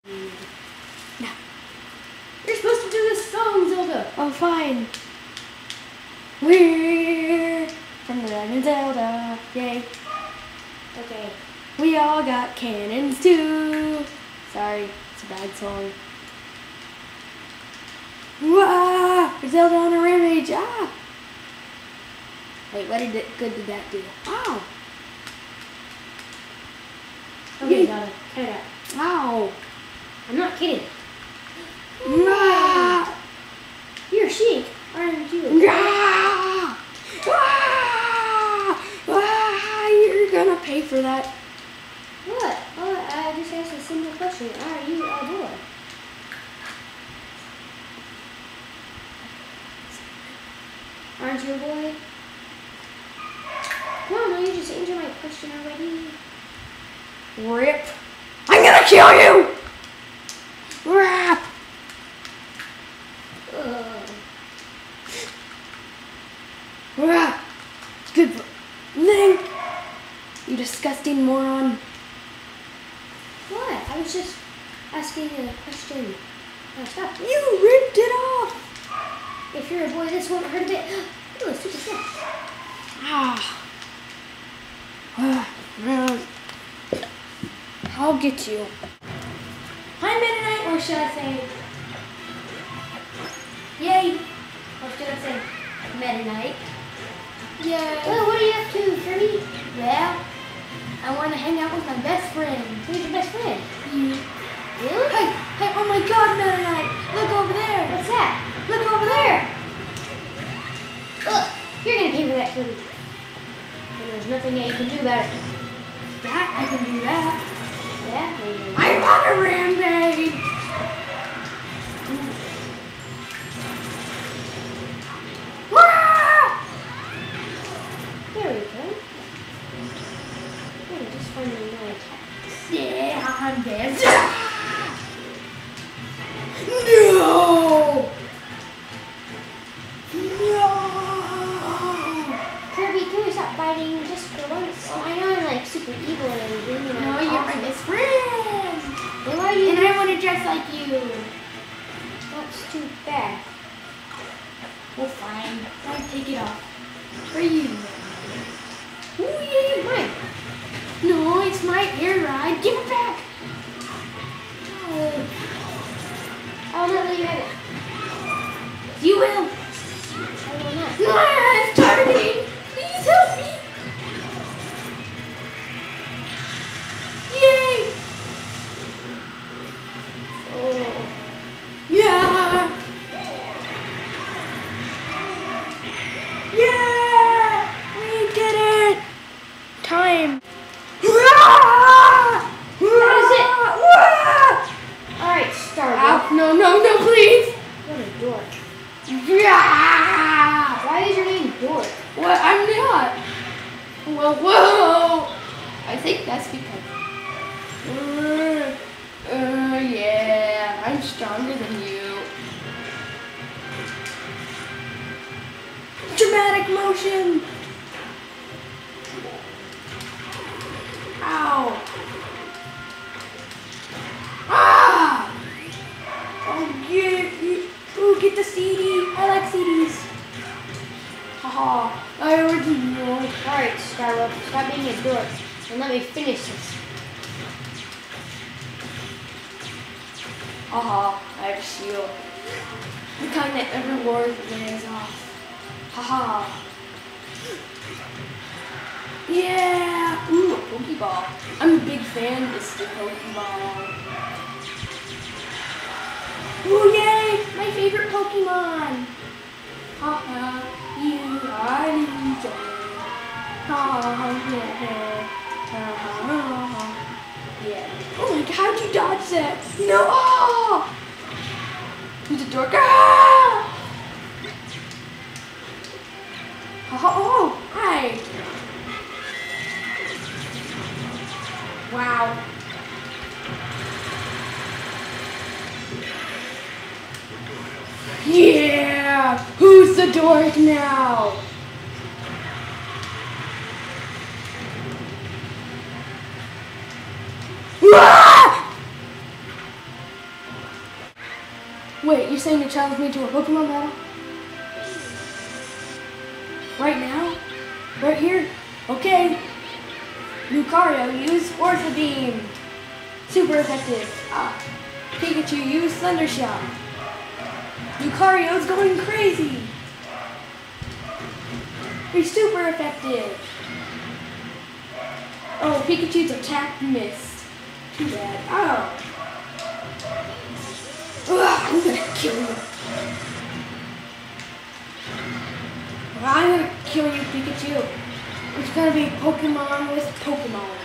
No. You're supposed to do this song, Zelda. Oh, fine. We're from the Legend of Zelda. Yay. Okay. We all got cannons too. Sorry, it's a bad song. Wah! Zelda on a rampage. Ah! Wait, what good did that do? Ow! Okay, Zelda. Cut it out. Ow! I'm not kidding. Ah! You're Sheik, aren't you? Ah! Ah! Ah! You're gonna pay for that. What? Oh, I just asked a simple question. Are you a boy? Aren't you a boy? Come on, will you just answer my question already? Rip. I'm gonna kill you! Rap! Rap! Good for Link! You disgusting moron. What? I was just asking a question. Now stop. You ripped it off! If you're a boy, this won't hurt a bit. Ooh, it's super soft. Ah. Man. I'll get you. Hi, Mennonite, or should I say, yay, or should I say, Mennonite? Yay. Well, what are you up to, Freddy? Well, I want to hang out with my best friend. Who's your best friend? You. Really? Hey, oh my God, Mennonite! Look over there! What's that? Look over there! Ugh, you're gonna pay for that, Freddy. And there's nothing that you can do about it. That, I can do that. Yeah, maybe. I want a rampage! Wah! There we go. Oh, just find the no attacks. Yeah, I'm dead. No! No! Kirby, can we stop fighting just for once? Oh, I know I'm like super evil and everything. And No, I'm you're my awesome. best friend! Then why are you? And I want to dress like you. That's too bad. Well, fine. I'll take it off. For you. Ooh, yeah, mine. No, it's my air ride. Give it back! Oh. I will not let you have it. You will. I will not. Ah, it's targeting. Please help me. Yay! Oh. Yeah! Yeah! We did it! Time. That is it. Alright, start. Ow, no, please! What a dork. Yeah! Why is your name Dork? What? I'm not. Whoa! I think that's because. Yeah, I'm stronger than you. Dramatic motion. Ow! Ah! Oh yeah! Ooh, get the CD. I like CDs. Haha! I already know. Alright, Skylar, stop being a dork and let me finish this. Haha! I have a shield. The kind that every ward wears off. Haha! Yeah! Ooh, a Pokeball. I'm a big fan of Mr. Pokeball. Ooh, yay! My favorite Pokemon! Haha! You are ninja! Ha ha! Yeah. Oh my God, how'd you dodge that? No! Oh! Who's a dork? Ah! Oh, hi! Wow. Yeah! Who's the dork now? Ah! Wait, you're saying to challenge me to a Pokemon battle? Right now? Right here? Okay. Lucario, use Ortho Beam. Super effective. Pikachu, use Thunder Shock. Lucario's going crazy. You're super effective. Oh, Pikachu's attack missed. Too bad. Oh. Ugh, I'm gonna kill you. I'm gonna kill you, Pikachu. It's gonna be Pokemon with Pokemon.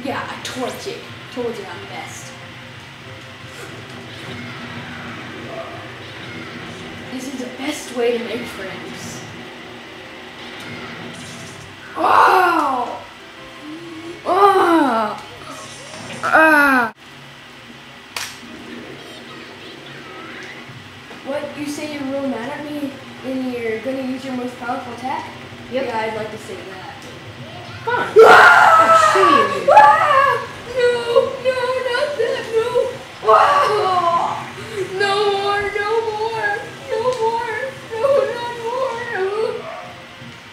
Yeah, I told you. Told you I'm the best. This is the best way to make friends. Oh! Oh! Ah! What? You say you're real mad at me and you're gonna use your most powerful attack? Yep. Yeah, I'd like to say that. Come on. Ah! I'll show you. Ah! No, not that, no. Ah! No more, no.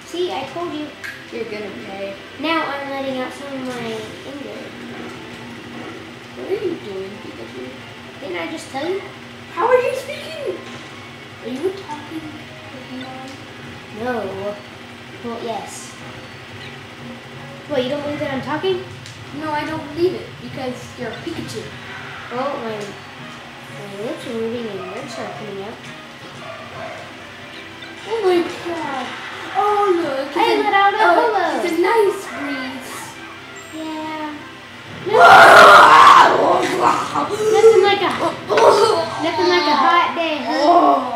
See, I told you. You're gonna pay. Now I'm letting out some of my anger. What are you doing, Pikachu? Didn't I just tell you? How are you speaking? Are you talking Pokemon? No. Well, yes. What, you don't believe that I'm talking? No, I don't believe it because you're a Pikachu. Oh, my lips are moving and words are coming out. Oh my god. Oh look. I let out a hello. It's a nice breeze. Yeah. Nothing like a hot day, huh?